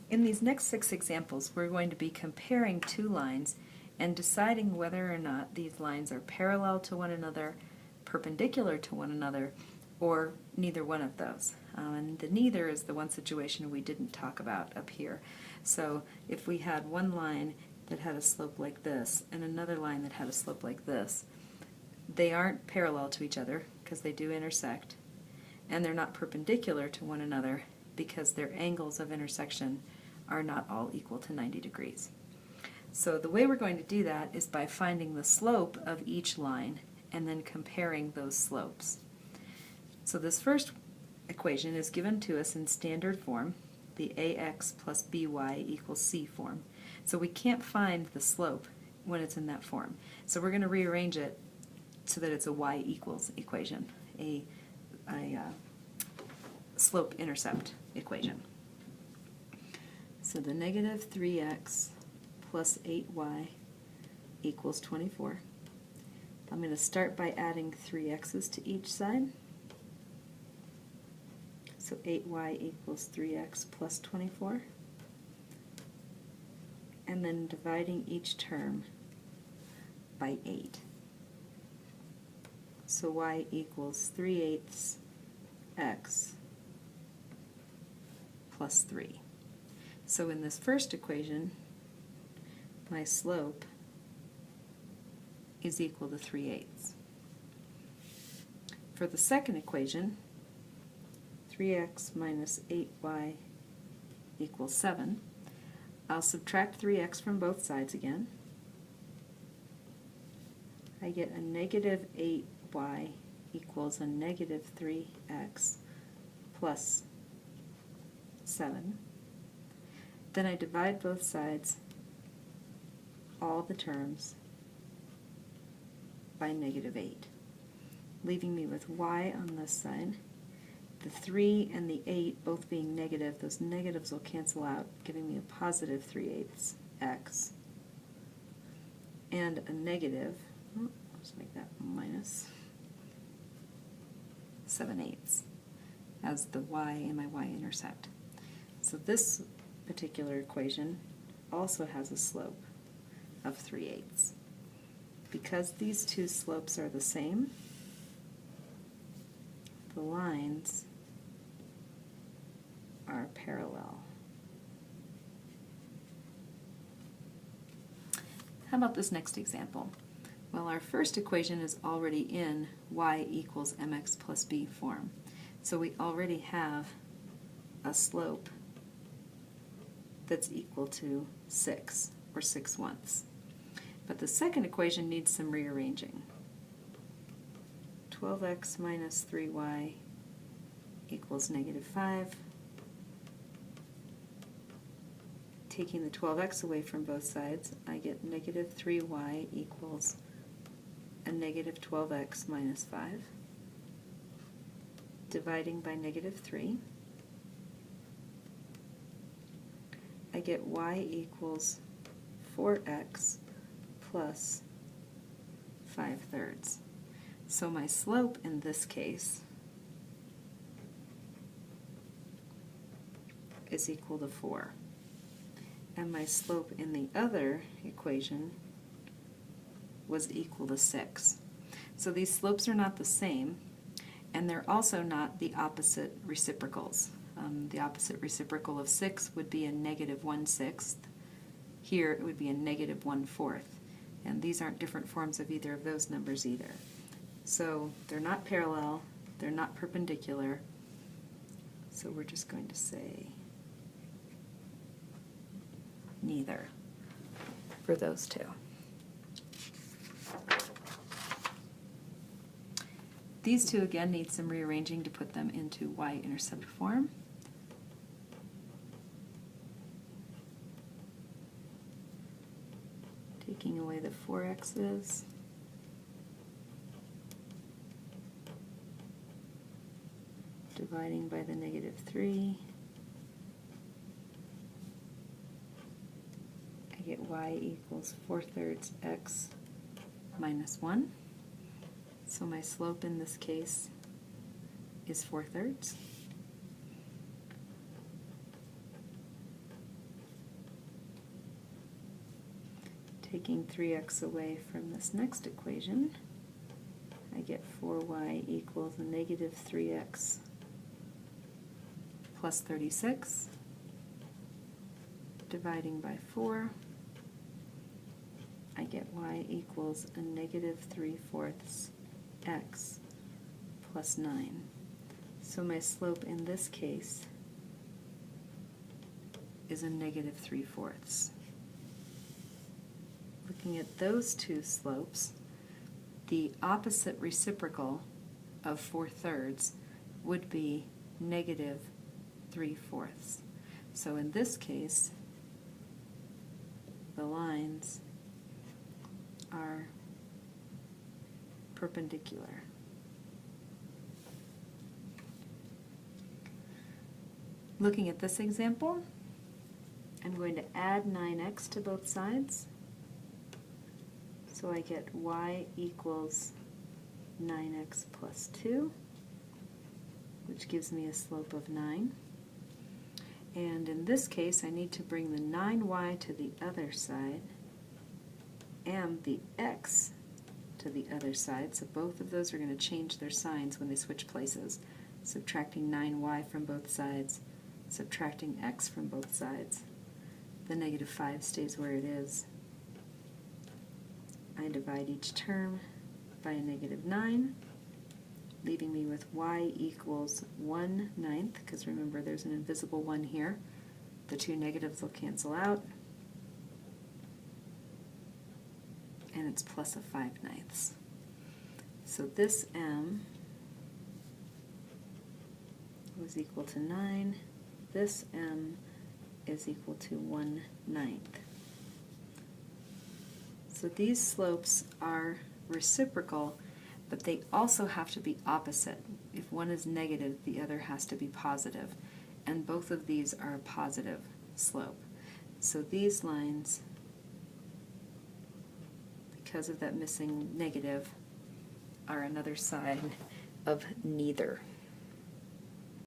In these next 6 examples, we're going to be comparing two lines and deciding whether or not these lines are parallel to one another, perpendicular to one another, or neither one of those. And the neither is the one situation we didn't talk about up here. So if we had one line that had a slope like this and another line that had a slope like this, they aren't parallel to each other because they do intersect, and they're not perpendicular to one another because their angles of intersection are not all equal to 90 degrees. So the way we're going to do that is by finding the slope of each line and then comparing those slopes. So this first equation is given to us in standard form, the ax plus by equals c form. So we can't find the slope when it's in that form. So we're going to rearrange it so that it's a y equals equation, a slope-intercept equation. So the negative 3x plus 8y equals 24. I'm going to start by adding 3 x's to each side. So 8y equals 3x plus 24. And then dividing each term by 8. So y equals 3/8 x plus 3. So in this first equation, my slope is equal to 3/8. For the second equation, 3x minus 8y equals 7. I'll subtract 3x from both sides again. I get a negative 8y equals a negative 3x plus 7. Then I divide both sides, all the terms, by negative 8, leaving me with y on this side. The 3 and the 8 both being negative, those negatives will cancel out, giving me a positive 3/8 x, and a negative, let's make that minus 7/8 as the y and my y-intercept. So this particular equation also has a slope of 3/8. Because these two slopes are the same, the lines are parallel. How about this next example? Well, our first equation is already in y equals mx plus b form. So we already have a slope that's equal to 6, or 6/1. But the second equation needs some rearranging. 12x minus 3y equals negative 5. Taking the 12x away from both sides, I get negative 3y equals a negative 12x minus 5. Dividing by negative 3, I get y equals 4x plus 5/3. So my slope in this case is equal to 4. And my slope in the other equation was equal to 6. So these slopes are not the same, and they're also not the opposite reciprocals. The opposite reciprocal of 6 would be a negative 1/6. Here it would be a negative 1/4. And these aren't different forms of either of those numbers either. So they're not parallel, they're not perpendicular, so we're just going to say neither for those two. These two again need some rearranging to put them into y-intercept form. Taking away the 4x's, dividing by the negative 3, I get y equals 4/3 x minus 1. So my slope in this case is 4/3. Taking 3x away from this next equation, I get 4y equals a negative 3x plus 36. Dividing by 4, I get y equals a negative 3/4 x plus 9. So my slope in this case is a negative 3/4. Looking at those two slopes, the opposite reciprocal of 4/3 would be negative 3/4. So in this case, the lines are perpendicular. Looking at this example, I'm going to add 9x to both sides. So I get y equals 9x plus 2, which gives me a slope of 9. And in this case, I need to bring the 9y to the other side and the x to the other side. So both of those are going to change their signs when they switch places. Subtracting 9y from both sides, subtracting x from both sides. The negative 5 stays where it is. I divide each term by a negative 9, leaving me with y equals 1/9, because remember there's an invisible 1 here. The two negatives will cancel out, and it's plus a 5/9. So this m was equal to 9. This m is equal to 1/9. So these slopes are reciprocal, but they also have to be opposite. If one is negative, the other has to be positive. And both of these are a positive slope. So these lines, because of that missing negative, are another side of neither.